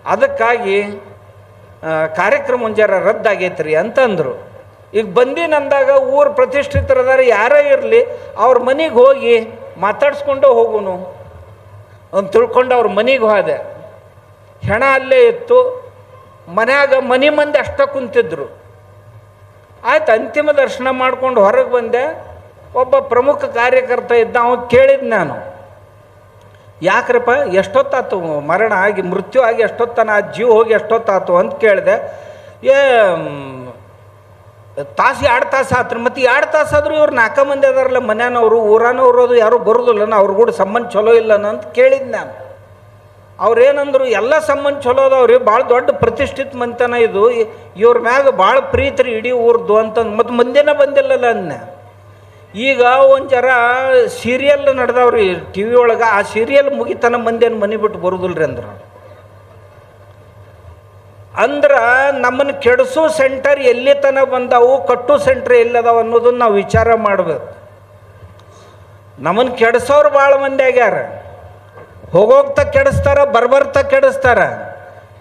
ಅದಕ್ಕಾಗಿ ಕಾರ್ಯಕ್ರಮ ಮುಂಜಾರ ರದ್ದಾಗೈತ್ರಿ ಅಂತಂದರು. ಈಗ ಬಂದಿನಂದಾಗ ಊರು ಪ್ರತಿಷ್ಠಿತರದಾರ ಯಾರೇ ಇರಲಿ ಅವ್ರ ಮನೆಗೆ ಹೋಗಿ ಮಾತಾಡ್ಸ್ಕೊಂಡು ಹೋಗುನು ಅಂತ ತಿಳ್ಕೊಂಡು ಅವ್ರ ಮನೆಗೆ ಹೋದೆ. ಹೆಣ ಅಲ್ಲೇ ಇತ್ತು, ಮನ್ಯಾಗ ಮನೆ ಮಂದಿ ಅಷ್ಟ ಕುಂತಿದ್ರು. ಆಯ್ತು, ಅಂತಿಮ ದರ್ಶನ ಮಾಡ್ಕೊಂಡು ಹೊರಗೆ ಬಂದೆ. ಒಬ್ಬ ಪ್ರಮುಖ ಕಾರ್ಯಕರ್ತ ಇದ್ದ, ಅವ ಕೇಳಿದ್ ನಾನು, ಯಾಕ್ರಪ್ಪ ಎಷ್ಟೊತ್ತಾತು ಮರಣ ಆಗಿ ಮೃತ್ಯು ಆಗಿ ಎಷ್ಟೊತ್ತನ ಜೀವ ಹೋಗಿ ಎಷ್ಟೊತ್ತಾತು ಅಂತ ಕೇಳಿದೆ. ತಾಸು 2 ತಾಸು ಆತ್ರಿ. ಮತ್ತು 2 ತಾಸು ಆದರೂ ಇವ್ರು 4 ಮಂದಿ ಅದಾರಲ್ಲ ಮನ್ಯಾನವರು, ಊರಾನವ್ರು, ಅದು ಯಾರೂ ಬರೋದಿಲ್ಲನ, ಅವ್ರ ಕೂಡ ಸಂಬಂಧ ಚಲೋ ಇಲ್ಲನ ಅಂತ ಕೇಳಿದ್ ನಾನು. ಅವ್ರೇನಂದ್ರು, ಎಲ್ಲ ಸಂಬಂಧ ಚಲೋ ಅದಾವ್ರಿ, ಭಾಳ ದೊಡ್ಡ ಪ್ರತಿಷ್ಠಿತ ಮಂತನ ಇದು, ಇವ್ರ ಮ್ಯಾಗ ಭಾಳ ಪ್ರೀತಿ ರೀ ಇಡೀ ಊರ್ದು ಅಂತಂದು. ಮತ್ತು ಮಂದಿನ ಬಂದಿಲ್ಲಲ್ಲ ಅನ್ನ. ಈಗ ಒಂದು ಜರ ಸೀರಿಯಲ್ ನಡೆದವ್ರಿ ಟಿ ವಿ ಒಳಗೆ, ಆ ಸೀರಿಯಲ್ ಮುಗಿತನ ಮಂದಿಯನ್ನು ಮನೆ ಬಿಟ್ಟು ಬರೋದಿಲ್ರಿ ಅಂದ್ರೆ ನಮ್ಮನ್ನು ಕೆಡಿಸೋ ಸೆಂಟರ್ ಎಲ್ಲಿ ತನಕ ಬಂದಾವು, ಕಟ್ಟು ಸೆಂಟರ್ ಎಲ್ಲದಾವ ಅನ್ನೋದನ್ನು ನಾವು ವಿಚಾರ ಮಾಡಬೇಕು. ನಮ್ಮನ್ನು ಕೆಡಿಸೋರು ಭಾಳ ಮಂದಿ ಆಗ್ಯಾರ. ಹೋಗೋಗ್ತಾ ಕೆಡಿಸ್ತಾರ, ಬರ್ಬರ್ತಾ ಕೆಡಿಸ್ತಾರ,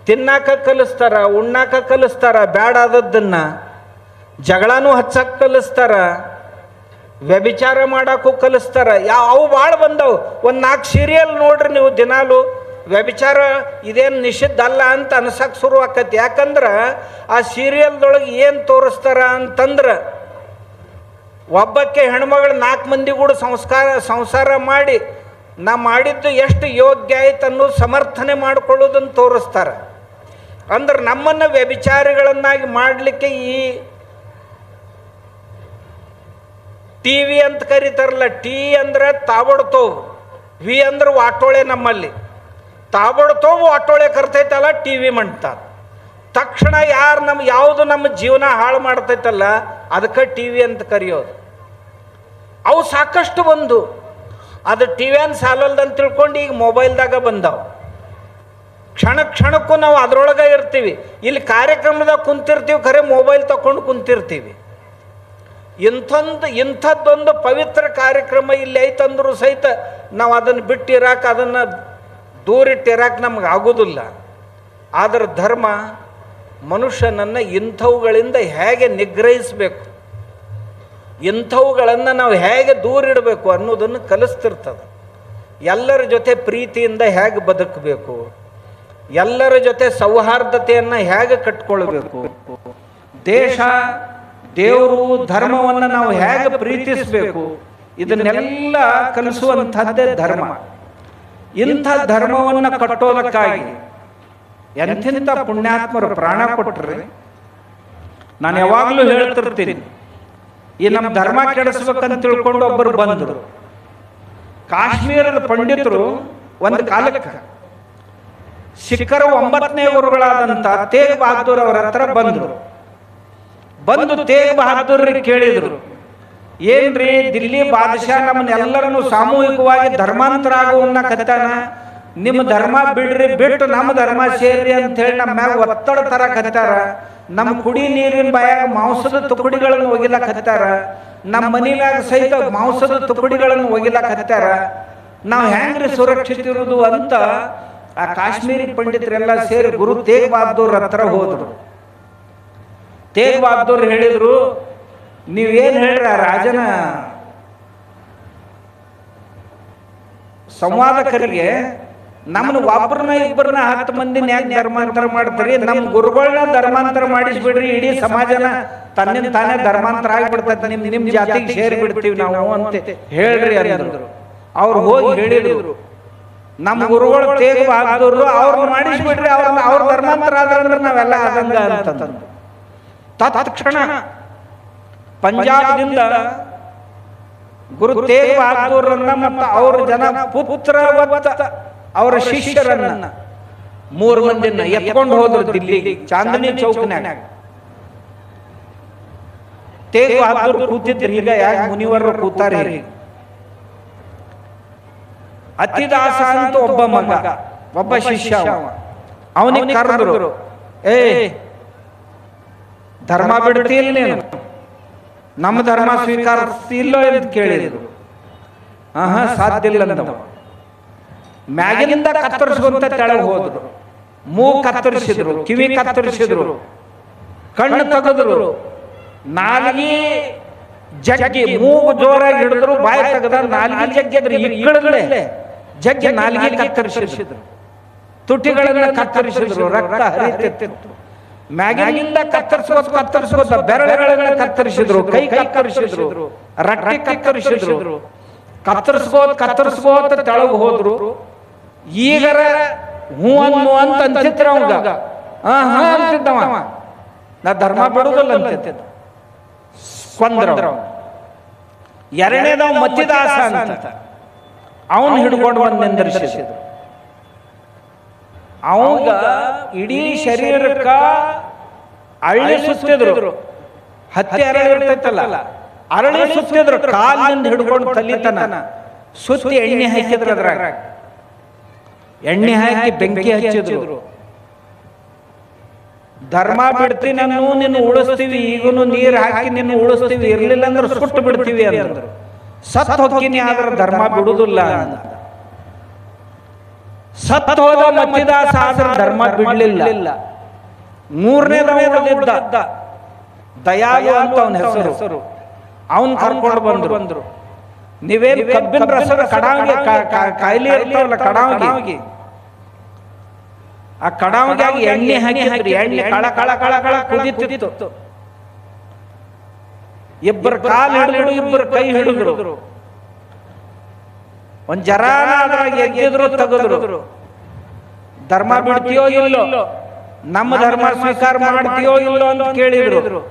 ತಿನ್ನಾಕ ಕಲಿಸ್ತಾರ, ಉಣ್ಣಾಕ ಕಲಿಸ್ತಾರ, ಬ್ಯಾಡಾದದ್ದನ್ನು ಜಗಳನೂ ಹಚ್ಚಕ್ಕೆ ಕಲಿಸ್ತಾರ, ವ್ಯಭಿಚಾರ ಮಾಡೋಕ್ಕೂ ಕಲಿಸ್ತಾರ. ಅವು ಭಾಳ ಬಂದವು. ಒಂದು 4 ಸೀರಿಯಲ್ ನೋಡ್ರಿ ನೀವು ದಿನಾಲು, ವ್ಯಭಿಚಾರ ಇದೇನು ನಿಷಿದ್ಧ ಅಲ್ಲ ಅಂತ ಅನ್ಸಕ್ಕೆ ಶುರು ಆಕತಿ. ಯಾಕಂದ್ರೆ ಆ ಸೀರಿಯಲ್ದೊಳಗೆ ಏನು ತೋರಿಸ್ತಾರ ಅಂತಂದ್ರೆ, ಒಬ್ಬಕ್ಕೆ ಹೆಣ್ಮಗಳು 4 ಮಂದಿ ಕೂಡ ಸಂಸಾರ ಮಾಡಿ ನಾ ಮಾಡಿದ್ದು ಎಷ್ಟು ಯೋಗ್ಯ ಆಯ್ತು ಅನ್ನೋದು ಸಮರ್ಥನೆ ಮಾಡಿಕೊಳ್ಳೋದನ್ನು ತೋರಿಸ್ತಾರೆ. ಅಂದ್ರೆ ನಮ್ಮನ್ನು ವ್ಯಭಿಚಾರಿಗಳನ್ನಾಗಿ ಮಾಡಲಿಕ್ಕೆ ಈ ಟಿ ವಿ ಅಂತ ಕರೀತಾರಲ್ಲ, ಟಿ ಅಂದ್ರೆ ತಾಬಡ್ತೋವು, ವಿ ಅಂದ್ರೆ ವಾಟೋಳೆ. ನಮ್ಮಲ್ಲಿ ತಾಬಡ್ತೋವು ವಾಟೋಳೆ ಕರ್ತೈತಲ್ಲ ಟಿ ವಿ ಮಾಡ್ತಾರೆ. ತಕ್ಷಣ ಯಾವುದು ನಮ್ಮ ಜೀವನ ಹಾಳು ಮಾಡ್ತೈತಲ್ಲ ಅದಕ್ಕೆ ಟಿ ವಿ ಅಂತ ಕರೆಯೋದು. ಅವು ಸಾಕಷ್ಟು ಬಂದು ಅದು ಟಿ ವಿ ಅನ್ನು ಸಾಲಲ್ದಂತ ತಿಳ್ಕೊಂಡು ಈಗ ಮೊಬೈಲ್ದಾಗ ಬಂದಾವು. ಕ್ಷಣಕ್ಕೂ ನಾವು ಅದರೊಳಗೆ ಇರ್ತೀವಿ. ಇಲ್ಲಿ ಕಾರ್ಯಕ್ರಮದಾಗ ಕುಂತಿರ್ತೀವಿ, ಖರೆ ಮೊಬೈಲ್ ತಗೊಂಡು ಕುಂತಿರ್ತೀವಿ. ಇಂಥದ್ದೊಂದು ಪವಿತ್ರ ಕಾರ್ಯಕ್ರಮ ಇಲ್ಲಿ ಐತಂದ್ರೂ ಸಹಿತ ನಾವು ಅದನ್ನು ಬಿಟ್ಟಿರಾಕ, ಅದನ್ನು ದೂರಿಟ್ಟಿರಾಕ ನಮ್ಗೆ ಆಗೋದಿಲ್ಲ. ಆದರೆ ಧರ್ಮ ಮನುಷ್ಯನನ್ನು ಇಂಥವುಗಳಿಂದ ಹೇಗೆ ನಿಗ್ರಹಿಸಬೇಕು, ಇಂಥವುಗಳನ್ನು ನಾವು ಹೇಗೆ ದೂರಿಡಬೇಕು ಅನ್ನೋದನ್ನು ಕಲಿಸ್ತಿರ್ತದೆ. ಎಲ್ಲರ ಜೊತೆ ಪ್ರೀತಿಯಿಂದ ಹೇಗೆ ಬದುಕಬೇಕು, ಎಲ್ಲರ ಜೊತೆ ಸೌಹಾರ್ದತೆಯನ್ನು ಹೇಗೆ ಕಟ್ಕೊಳ್ಬೇಕು, ದೇಶ ದೇವರು ಧರ್ಮವನ್ನು ನಾವು ಹೇಗೆ ಪ್ರೀತಿಸಬೇಕು, ಇದನ್ನೆಲ್ಲ ಕಲಿಸುವಂಥದ್ದೇ ಧರ್ಮ. ಇಂಥ ಧರ್ಮವನ್ನು ಕಟ್ಟೋದಕ್ಕಾಗಿ ಎಂಥೆಂಥ ಪುಣ್ಯಾತ್ಮರು ಪ್ರಾಣ ಕೊಟ್ಟರೆ. ನಾನು ಯಾವಾಗಲೂ ಹೇಳ್ತಿರ್ತೀನಿ, ಈ ನಮ್ಮ ಧರ್ಮ ಕೆಡಿಸ್ಬೇಕಂತ ತಿಳ್ಕೊಂಡು ಒಬ್ಬರು ಬಂದರು. ಕಾಶ್ಮೀರದ ಪಂಡಿತರು ಒಂದು ಕಾಲಕ್ಕೆ ಸಿಖ್ಖರ 9ನೇ ಗುರುಗಳಾದಂಥ ತೇಗ್ ಬಹದ್ದೂರ್ ಅವರ ಹತ್ರ ಬಂದು ತೇಗ್ ಬಹದ್ದೂರ್ರಿಗೆ ಕೇಳಿದರು, ಏನ್ರಿ ದಿಲ್ಲಿ ಬಾದಶಾ ನಮ್ಮನ್ನೆಲ್ಲರನ್ನು ಸಾಮೂಹಿಕವಾಗಿ ಧರ್ಮಾಂತರ ಆಗುವನ್ನ ಕತ್ತಾನ, ನಿಮ್ಮ ಧರ್ಮ ಬಿಡ್ರಿ, ಬಿಟ್ಟು ನಮ್ಮ ಧರ್ಮ ಸೇರ್ರಿ ಅಂತ ಹೇಳಿ ನಮ್ಮ ಮ್ಯಾಗ ಒತ್ತಡ ತರ ಕತ್ತಾರ, ನಮ್ಮ ಕುಡಿ ನೀರಿನ ಬಾಯಾಗ ಮಾಂಸದ ತುಕಡಿಗಳನ್ನು ಒಗಿಲಾಕತ್ತಾರ, ನಮ್ಮ ಮನಿ ಮ್ಯಾಗ ಸಹಿತ ಮಾಂಸದ ತುಕಡಿಗಳನ್ನು ಒಗಿಲಾಕತ್ತಾರ, ನಾವು ಹೆಂಗ್ರಿ ಸುರಕ್ಷಿತ ಇರುವುದು ಅಂತ ಆ ಕಾಶ್ಮೀರಿ ಪಂಡಿತರೆಲ್ಲ ಸೇರಿ ಗುರು ತೇಗ್ ಬಹದ್ದೂರ್ ಹತ್ರ ಹೋದ್ರು. ತೇಗ್ ಬಹದ್ದೂರ್ ಹೇಳಿದ್ರು, ನೀವೇನು ಹೇಳ್ರಿ ಆ ರಾಜನ ಸಂವಾದಕರಿಗೆ ನಮ್ಮನ್ನು ಒಬ್ಬರನ್ನ ಇಬ್ಬರನ್ನ 10 ಮಂದಿನ ಯಾಕೆ ಧರ್ಮಾಂತರ ಮಾಡ್ತೀರಿ, ನಮ್ಮ ಗುರುಗಳನ್ನ ಧರ್ಮಾಂತರ ಮಾಡಿಸ್ಬಿಡ್ರಿ, ಇಡೀ ಸಮಾಜನ ತನ್ನಿಂದ ತಾನೇ ಧರ್ಮಾಂತರ ಆಗಿಬಿಡ್ತದೆ, ನಿಮ್ಮ ಜಾತಿಗೆ ಸೇರಿ ಬಿಡ್ತೀವಿ ನಾವು ಅಂತ ಹೇಳ್ರಿ ಅಂದ್ರು. ಅವ್ರು ಹೋಗಿ ಹೇಳಿದ್ರು, ನಮ್ಮ ಗುರುಗಳು ತೇಗ್ ಬಹದ್ದೂರ್ ಅವ್ರು ಮಾಡಿಸ್ಬಿಡ್ರಿ, ಅವ್ರ ಧರ್ಮಾಂತರ ಆದ್ರೆ ನಾವೆಲ್ಲ ಆದಂಗ ಅಂತಂದ್ರು. ತತ್ಕ್ಷಣ ಪಂಜಾಬದಿಂದ ಗುರು ತೇಗ್ ಬಹದ್ದೂರನ್ನ ಮತ್ತು ಅವ್ರ ಜನ ಪುತ್ರವತ್ತ ಅವರ ಶಿಷ್ಯರನ್ನ 3 ಮಂದಿನ ಎತ್ಕೊಂಡು ಹೋದ್ರು ದಿಲ್ಲಿಗೆ, ಚಾಂದನಿ ಚೌಕ್ನ್ಯಾಗ. ತೇಗ್ ಬಹದ್ದೂರ್ ಕೂತಿದ್ರು, ಈಗ ಯಾಕೆ ಮುನಿವರು ಕೂತಾರೆ. ಅತಿದಾಸ ಅಂತ ಒಬ್ಬ ಮಗ, ಒಬ್ಬ ಶಿಷ್ಯ, ಅವನಿಗೆ ಕರೆದ್ರು, ಏ ಧರ್ಮ ಬಿಡ್ತಿಲ್ಲ ನೀನು, ನಮ್ಮ ಧರ್ಮ ಸ್ವೀಕರಿಸ್ತಿಲ್ಲೋ ಅಂತ ಕೇಳಿದ್ರು. ಸಾಧ್ಯ ಇಲ್ಲ ಅಂದವ. ಮ್ಯಾಗಿನಿಂದ ಕತ್ತರಿಸುವಂತ ತೆಳಗೆ ಹೋದ್ರು. ಮೂಗು ಕತ್ತರಿಸಿದ್ರು, ಕಿವಿ ಕತ್ತರಿಸಿದ್ರು, ಕಣ್ಣು ತೆಗೆದ್ರು, ನಾಲಿಗೆ ಜಗ್ಗಿ, ಮೂಗು ಜೋರಾಗಿ ಹಿಡಿದ್ರು, ಬಾಯಿ ತೆಗೆದ ನಾಲಿಗೆ ಜಗ್ಗಿದ್ರು, ಇಕ್ಕಳಗಳೇ ಜಗ್ಗಿ ನಾಲಿಗೆ ಕತ್ತರಿಸಿದ್ರು, ತುಟಿಗಳನ್ನ ಕತ್ತರಿಸಿದ್ರು, ರಕ್ತ ಹರಿತಿತ್ತು. ಮ್ಯಾಗಿನಿಂದ ಕತ್ತರಿಸೋದು ಬೆರಳುಗಳನ್ನ ಕತ್ತರಿಸಿದ್ರು, ಕೈ ಕತ್ತರಿಸಿದ್ರು, ರಟ್ಟಿ ಕತ್ತರಿಸಿದ್ರು, ಕತ್ತರಿಸ್ಕೋತ ತೆಳಗ್ ಹೋದ್ರು. ಈಗರ ಹೂ ಅನ್ನು ಅಂತ ಅಂತಿದ್ರ ಅವಂಗ, ಅಂತಿದ್ದವ, ನಾ ಧರ್ಮ ಬಿಡುದಿಲ್ಲ ಅಂತಿದ್ದ. ಕೊಂದ್ರ. ಎರಡನೇದವ ಮತ್ತಿದಾಸ ಅಂತ, ಅವನು ಹಿಡ್ಕೊಂಡು ಬಂದು ನಿಂದಿರಿಸಿದ್ರು. ಅವಂಗ ಇಡೀ ಶರೀರಕ್ಕ ಅರಳಿ ಸುತ್ತಿದ್ರು, ಹತ್ತಿ ಅರಳಿ ಇರ್ತೈತಲ್ಲ, ಅರಳಿ ಸುತ್ತಿದ್ರು, ಕಾಲಿನಿಂದ ಹಿಡ್ಕೊಂಡು ತಲಿತನ ಸುತ್ತಿ ಎಣ್ಣೆ ಹಾಕಿದ್ರು. ಅದ್ರಾಗ ಎಣ್ಣೆ ಹಾಕಿ ಬೆಂಕಿ ಹಚ್ಚಿದ್ರು. ಧರ್ಮ ಬಿಡ್ತೀನಿ ನಿನ್ನ ಉಳಿಸ್ತೀವಿ, ಈಗನು ನೀರು ಹಾಕಿ ನಿನ್ನ ಉಳಿಸ್ತೀವಿ, ಇರ್ಲಿಲ್ಲ ಅಂದ್ರೆ ಸುಟ್ಟು ಬಿಡ್ತೀವಿ ಅಂದ್ರು. ಸತ್ ಹೋಗ್ತೀನಿ ಆದ್ರೆ ಧರ್ಮ ಬಿಡುದಿಲ್ಲ ಅಂತ. ಸತ್ ಹೋದ ಮತ್ತಿದಾಸ ಆದ್ರೆ ಧರ್ಮ ಬಿಡ್ಲಿಲ್ಲ. ಮೂರನೇದ ದಯಾಳು ಅಂತ ಅವನ ಹೆಸರು, ಅವನ್ ಕರ್ಕೊಂಡು ಬಂದ್ರು. ನೀವೇನು ಕಬ್ಬಿನ ರಸದ ಕಡಾವಿಗೆ ಕಾಯಿಲೆ ಇರ್ತಾವಲ್ಲ, ಕಡಾವಿಗೆ, ಆ ಕಡಾವಿಗೆ ಎಣ್ಣೆ ಹಾಕಿ ಎಣ್ಣೆ ಕಳ ಕಳ ಕಳ ಕಳ ಕುದಿತಿತ್ತು. ಇಬ್ಬರು ಕಾಲು ಹಿಡಿದ್ರು, ಇಬ್ಬರು ಕೈ ಹಿಡಿದ್ರು. ಒಂದ್ ಜರಾನ ಎದ್ದಿದ್ರು, ತೆಗೆದ್ರು. ಧರ್ಮ ಬಿಡ್ತೀಯೋ ಇಲ್ಲೋ, ನಮ್ಮ ಧರ್ಮ ಸ್ವೀಕಾರ ಮಾಡ್ತೀಯೋ ಇಲ್ಲೋ ಅಂತ ಕೇಳಿದ್ರು.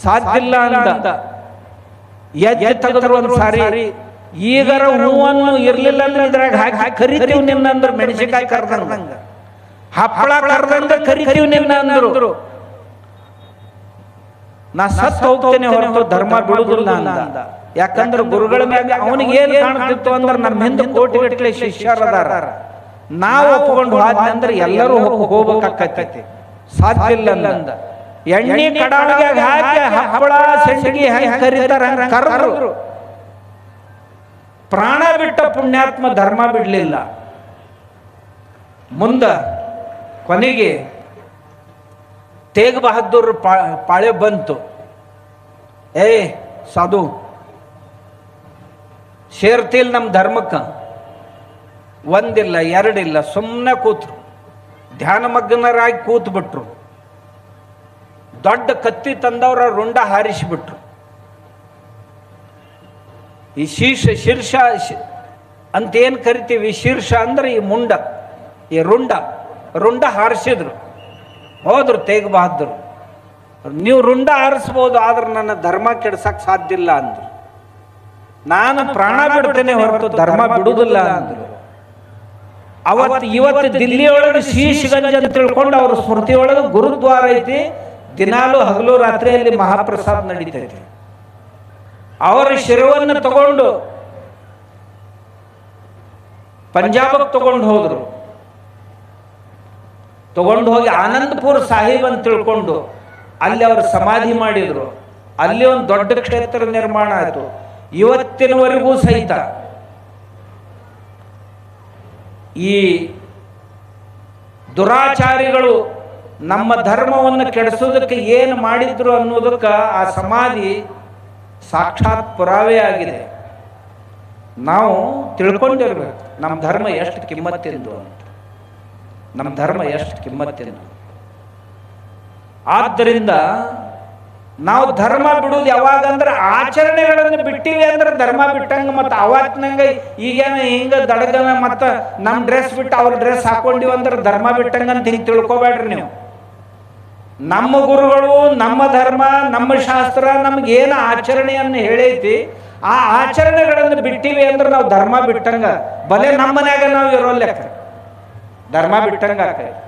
ಸಾಧ್ಯ ಇಲ್ಲ ಅಂತ ಎದ್ದು ತೆಗೆದ್ರು ಒಂದ್ ಸಾರಿ. ಈಗರ ಹೂವನ್ನು ಇರ್ಲಿಲ್ಲ ಅಂದ್ರೆ ಇದ್ರಾಗ ಹಾಕಿ ಕರಿತೀವಿ ನಿನ್ನ ಅಂದ್ರು. ಮೆಣಸಿನಕಾಯಿ ಕರ್ದಂಗ, ಹಪ್ಪಳ ಕರ್ದಂಗ ಕರಿತೀವಿ ನಿನ್ನ ಅಂದ್ರು. ನಾ ಸತ್ ಹೋಗ್ತೇನೆ ಹೊರತು ಧರ್ಮ ಬಿಡುದಿಲ್ಲ ಅಂದ. ಯಾಕಂದ್ರೆ ಗುರುಗಳ ಮ್ಯಾಗ ಅವನಿಗೆ ಏನ್ ಕಾಣ್ತಿತ್ತು ಅಂದ್ರೆ ನಮ್ಮ ಹಿಂದೆ ಕೋಟಿ ಗಟ್ಟಲೆ ಶಿಷ್ಯರದಾರ, ನಾವು ಒಪ್ಕೊಂಡು ಹೋದ್ರೆ ಎಲ್ಲರೂ ಹೋಗ್ಬೇಕಾಕೈತಿ. ಸಾಧ್ಯ ಇಲ್ಲ ಅಂದ. ಎಣ್ಣೆ ಕಡಾವಿಗೆ ಹಾಕಿ ಹಪ್ಪಳ ಸೆಂಡಿಗೆ ಹಾಕಿ ಕರೀತಾರ, ಕರೆದ್ರು. ಪ್ರಾಣ ಬಿಟ್ಟ ಪುಣ್ಯಾತ್ಮ ಧರ್ಮ ಬಿಡ್ಲಿಲ್ಲ. ಮುಂದ ಕೊನೆಗೆ ತೇಗ್ ಬಹದ್ದೂರ್ ಪಾಳೆ ಬಂತು. ಸಾಧು ಸೇರ್ತಿಲ್ ನಮ್ಮ ಧರ್ಮಕ್ಕ, ಒಂದಿಲ್ಲ ಎರಡಿಲ್ಲ, ಸುಮ್ಮನೆ ಕೂತ್ರು, ಧ್ಯಾನ ಮಗ್ನರಾಗಿ ಕೂತ್ ಬಿಟ್ರು. ದೊಡ್ಡ ಕತ್ತಿ ತಂದವ್ರ ರುಂಡ ಹಾರಿಸಿಬಿಟ್ರು. ಈ ಶೀರ್ಷ ಅಂತ ಏನ್ ಕರಿತೀವಿ, ಶೀರ್ಷ ಅಂದ್ರೆ ಈ ಮುಂಡ, ಈ ರುಂಡ ಹಾರಿಸಿದ್ರು. ಹೋದ್ರು ತೇಗ್ ಬಹದ್ದೂರ್. ನೀವು ರುಂಡ ಹಾರಿಸ್ಬೋದು, ಆದ್ರೆ ನನ್ನ ಧರ್ಮ ಕೆಡ್ಸಕ್ ಸಾಧ್ಯ ಇಲ್ಲ ಅಂದ್ರು. ನಾನು ಪ್ರಾಣ ಬಿಡ್ತೇನೆ ಹೊರತು ಧರ್ಮ ಬಿಡುದಿಲ್ಲ ಅಂದ್ರು. ಇವತ್ತು ದಿಲ್ಲಿಯೊಳಗೆ ಶೀಶ್ಗಂಜ್ ಅಂತ ತಿಳ್ಕೊಂಡು ಅವ್ರ ಸ್ಮೃತಿ ಒಳಗೆ ಗುರುದ್ವಾರ ಐತಿ. ದಿನಾಲು ಹಗಲು ರಾತ್ರಿಯಲ್ಲಿ ಮಹಾಪ್ರಸಾದ ನಡೀತೈತಿ. ಅವರ ಶಿರವನ್ನು ತಗೊಂಡು ಪಂಜಾಬಕ್ಕೆ ತಗೊಂಡು ಹೋಗಿ ಆನಂದಪುರ ಸಾಹಿಬ್ ಅಂತ ತಿಳ್ಕೊಂಡು ಅಲ್ಲಿ ಅವರು ಸಮಾಧಿ ಮಾಡಿದ್ರು. ಅಲ್ಲಿ ಒಂದು ದೊಡ್ಡ ಕ್ಷೇತ್ರ ನಿರ್ಮಾಣ ಆಯಿತು. ಇವತ್ತಿನವರೆಗೂ ಸಹಿತ ಈ ದುರಾಚಾರಿಗಳು ನಮ್ಮ ಧರ್ಮವನ್ನು ಕೆಡಿಸೋದಕ್ಕೆ ಏನು ಮಾಡಿದ್ರು ಅನ್ನೋದಕ್ಕೆ ಆ ಸಮಾಧಿ ಸಾಕ್ಷಾತ್ ಪುರಾವೆ ಆಗಿದೆ. ನಾವು ತಿಳ್ಕೊಂಡಿರ್ಬೇಕು ನಮ್ಮ ಧರ್ಮ ಎಷ್ಟು ಕಿಮ್ಮತ್ತಿಂದು ಅಂತ, ನಮ್ಮ ಧರ್ಮ ಎಷ್ಟು ಕಿಮ್ಮತ್ತಿಂದು. ಆದ್ದರಿಂದ ನಾವು ಧರ್ಮ ಬಿಡುವುದು ಯಾವಾಗಂದ್ರೆ ಆಚರಣೆಗಳನ್ನು ಬಿಟ್ಟಿವಿ ಅಂದ್ರೆ ಧರ್ಮ ಬಿಟ್ಟಂಗ. ಮತ್ತು ಅವತ್ತಿನಂಗ ಈಗೇನ ಹಿಂಗ ದಡಗನ ಮತ್ತ ನಮ್ಮ ಡ್ರೆಸ್ ಬಿಟ್ಟು ಅವ್ರ ಡ್ರೆಸ್ ಹಾಕೊಂಡಿವಿ ಅಂದ್ರೆ ಧರ್ಮ ಬಿಟ್ಟಂಗ ಅಂತ ಹಿಂಗೆ ತಿಳ್ಕೊಬೇಡ್ರಿ ನೀವು. ನಮ್ಮ ಗುರುಗಳು, ನಮ್ಮ ಧರ್ಮ, ನಮ್ಮ ಶಾಸ್ತ್ರ ನಮ್ಗೆ ಏನು ಆಚರಣೆಯನ್ನು ಹೇಳೈತಿ, ಆ ಆಚರಣೆಗಳನ್ನು ಬಿಟ್ಟಿವಿ ಅಂದ್ರೆ ನಾವು ಧರ್ಮ ಬಿಟ್ಟಂಗ. ಬಲೆ ನಮ್ಮ ಮನ್ಯಾಗ ನಾವು ಇರೋ ಲೆಕ್ಕ ಧರ್ಮ ಬಿಟ್ಟಂಗ ಆಕೈತಿ.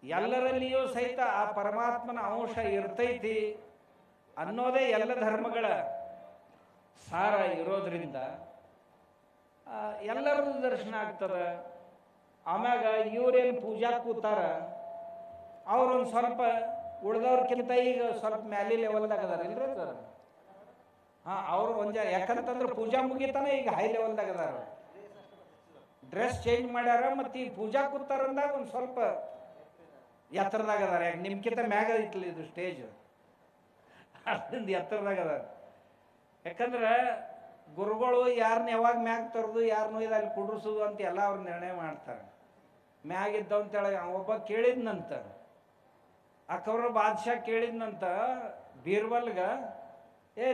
ಎಲ್ಲರಲ್ಲಿಯೂ ಸಹಿತ ಆ ಪರಮಾತ್ಮನ ಅಂಶ ಇರ್ತೈತಿ ಅನ್ನೋದೇ ಎಲ್ಲ ಧರ್ಮಗಳ ಸಾರ ಇರೋದ್ರಿಂದ ಎಲ್ಲರದ್ದು ದರ್ಶನ ಆಗ್ತದ. ಆಮ್ಯಾಗ ಇವ್ರೇನು ಪೂಜಾ ಕೂತಾರ, ಅವ್ರೊಂದು ಸ್ವಲ್ಪ ಉಳ್ದವ್ರಕ್ಕಿಂತ ಈಗ ಸ್ವಲ್ಪ ಮ್ಯಾಲಿ ಲೆವೆಲ್ದಾಗ ಅದಾರ ಇಲ್ರಿ ಸರ್. ಅವ್ರು ಯಾಕಂತಂದ್ರೆ ಪೂಜಾ ಮುಗಿತಾನೆ ಈಗ ಹೈ ಲೆವೆಲ್ದಾಗ ಅದಾರ. ಡ್ರೆಸ್ ಚೇಂಜ್ ಮಾಡ್ಯಾರ, ಮತ್ತು ಈ ಪೂಜಾ ಕೂತಾರಂದಾಗ ಒಂದು ಸ್ವಲ್ಪ ಎತ್ತರದಾಗ ಅದಾರ. ಯಾಕೆ ನಿಮ್ಕಿಂತ ಮ್ಯಾಗ ಐತಿಲ್ಲ ಇದು ಸ್ಟೇಜ್, ಅಲ್ಲಿಂದ ಎತ್ತರದಾಗ ಅದಾರ. ಯಾಕಂದ್ರೆ ಗುರುಗಳು ಯಾರನ್ನ ಯಾವಾಗ ಮ್ಯಾಗ ತರೋದು, ಯಾರನ್ನೂ ಇದು ಅಲ್ಲಿ ಕುಡ್ರಿಸೋದು ಅಂತ ಎಲ್ಲ ಅವ್ರು ನಿರ್ಣಯ ಮಾಡ್ತಾರೆ. ಮ್ಯಾಗ ಇದ್ದವಂತೇಳಿ ಒಬ್ಬ ಕೇಳಿದ್ನಂತ, ಅಕ್ಬರ್ ಬಾದ್ಶಾ ಕೇಳಿದ್ನಂತ ಬೀರ್ಬಲ್ಗ,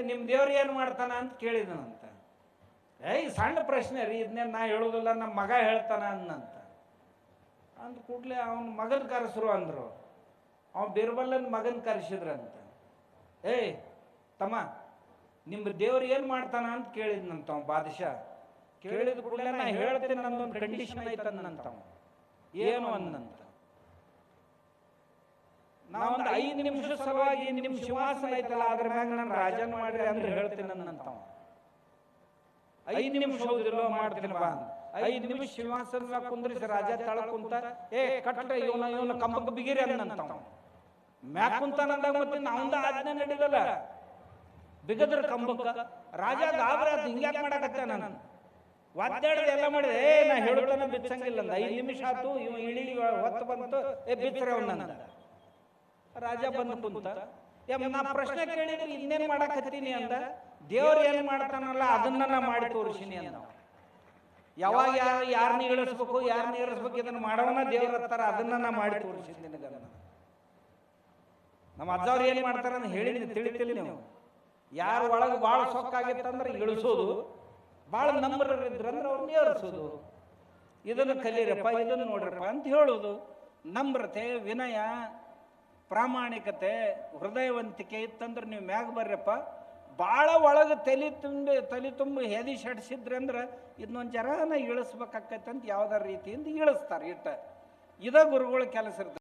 ನಿಮ್ಮ ದೇವ್ರು ಏನು ಮಾಡ್ತಾನ ಅಂತ ಕೇಳಿದನಂತ. ಸಣ್ಣ ಪ್ರಶ್ನೆ ರೀ, ಇದನ್ನೇ ನಾ ಹೇಳೋದಿಲ್ಲ, ನಮ್ಮ ಮಗ ಹೇಳ್ತಾನ ಅನ್ನಂತ. ಅಂದ ಕೂಡಲೇ ಅವನ ಮಗನ ಕರೆಸ್ರು ಅಂದರು. ಅವ್ನು ಬೀರ್ಬಲ್ಲನ ಮಗನ ಕರೆಸಿದ್ರಂತ. ತಮ್ಮ, ನಿಮ್ಮ ದೇವ್ರು ಏನು ಮಾಡ್ತಾನ ಅಂತ ಕೇಳಿದ್ನಂತ ಅವ ಬಾದಶಾ. ಕೇಳಿದ ಕೂಡಲೇ ನಾ ಹೇಳ್ತೇನೆ, ನನ್ನೊಂದು ಕಂಡೀಷನ್ ಐತಂದಂತ. ಏನು ಅಂದಂತ, ನಾವೊಂದು 5 ನಿಮಿಷ ಸಲುವಾಗಿ ನಿಮ್ಮ ಸಿಂಹಾಸನ ಐತಲ್ಲ ಅದ್ರ ಮ್ಯಾಗ ನಾನು ರಾಜನ್ ಮಾಡ್ರಿ ಅಂದ್ರೆ ಹೇಳ್ತೇನೆ ಅಂದಂತ. 5 ನಿಮಿಷ ಹೌದಿಲ್ಲೋ ಮಾಡ್ತೀನಿ ಬಾ. 5 ನಿಮಿಷ ಸಿಂಹಾಸನ ಕುಂದ್ರಿಸಿ ರಾಜ ತಳ ಕುಂತ, ಕಟ್ಟ ಇವನ ಕಂಬಕ್ಕೆ ಬಿಗಿರಿ ಅಂದಂತ. ಮ್ಯಾಕ್ ಕುಂತಾನಂದಾಗ ಮತ್ತೆ ನಾವಂದ ಆಜ್ಞೆ ನಡೀದಲ್ಲ, ಬಿಗದ್ರ ಕಂಬಕ್ಕ ರಾಜ ಗಾಬರಿ ಅದು ಹಿಂಗ್ಯಾಕೆ ಮಾಡಕತ್ತ. ನಾನು ಒದ್ದಾಡ್ದು ಎಲ್ಲ ಮಾಡಿದೆ, ನಾ ಹೇಳುತ್ತಾನ ಬಿಚ್ಚಂಗಿಲ್ಲ ಅಂದ. 5 ನಿಮಿಷ ಆತು, ಇವ ಇಳಿ ಹೊತ್ತು ಬಂತು, ಬಿಚ್ಚರೆ ಅವನಂದ. ರಾಜ ಬಂದು ಕುಂತ, ನಾ ಪ್ರಶ್ನೆ ಕೇಳಿದ್ರೆ ಇನ್ನೇನು ಮಾಡಕತ್ತೀನಿ ಅಂದ. ದೇವ್ರು ಏನು ಮಾಡ್ತಾನಲ್ಲ ಅದನ್ನ ನಾ ಮಾಡಿ ತೋರಿಸಿನಿ ಅಂದ. ಯಾವಾಗ ಯಾರನ್ನ ಇಳಿಸ್ಬೇಕು, ಯಾರನ್ನ ಇಳಿಸ್ಬೇಕು ಇದನ್ನ ಮಾಡವನ ದೇವ್ರ ಹತ್ತಾರ, ಅದನ್ನ ನಾ ಮಾಡಿ ತೋರಿಸಿದ್ನಿ ನಿನಗನ್ನ. ನಮ್ಮ ಅಜ್ಜವ್ರು ಏನು ಮಾಡ್ತಾರ ಅಂತ ಹೇಳಿದ್ನಿ, ತಿಳಿತಿಲ್ಲ ನೀವು. ಯಾರು ಒಳಗೆ ಭಾಳ ಸೊಕ್ಕಾಗಿತ್ತಂದ್ರೆ ಇಳಿಸೋದು, ಭಾಳ ನಂಬರಿದ್ರಂದ್ರೆ ಅವ್ರನ್ನ ಏರಿಸೋದು. ಇದನ್ನು ಕಲೀರಪ್ಪ, ಇದನ್ನು ನೋಡ್ರಪ್ಪ ಅಂತ ಹೇಳೋದು. ನಮ್ರತೆ, ವಿನಯ, ಪ್ರಾಮಾಣಿಕತೆ, ಹೃದಯವಂತಿಕೆ ಇತ್ತಂದ್ರೆ ನೀವು ಮ್ಯಾಗ ಬರ್ರಪ್ಪ. ಭಾಳ ಒಳಗೆ ತಲೆ ತುಂಬ ಹೆದಿ ಶಡ್ಸಿದ್ರಿ ಅಂದ್ರೆ ಇದನ್ನೊಂದು ಜರನ ಇಳಿಸ್ಬೇಕಾಕೈತೆ ಅಂತ ಯಾವ್ದಾರ ರೀತಿಯಿಂದ ಇಳಿಸ್ತಾರೆ. ಇದ ಗುರುಗಳ ಕೆಲಸ ಇರ್ತದೆ.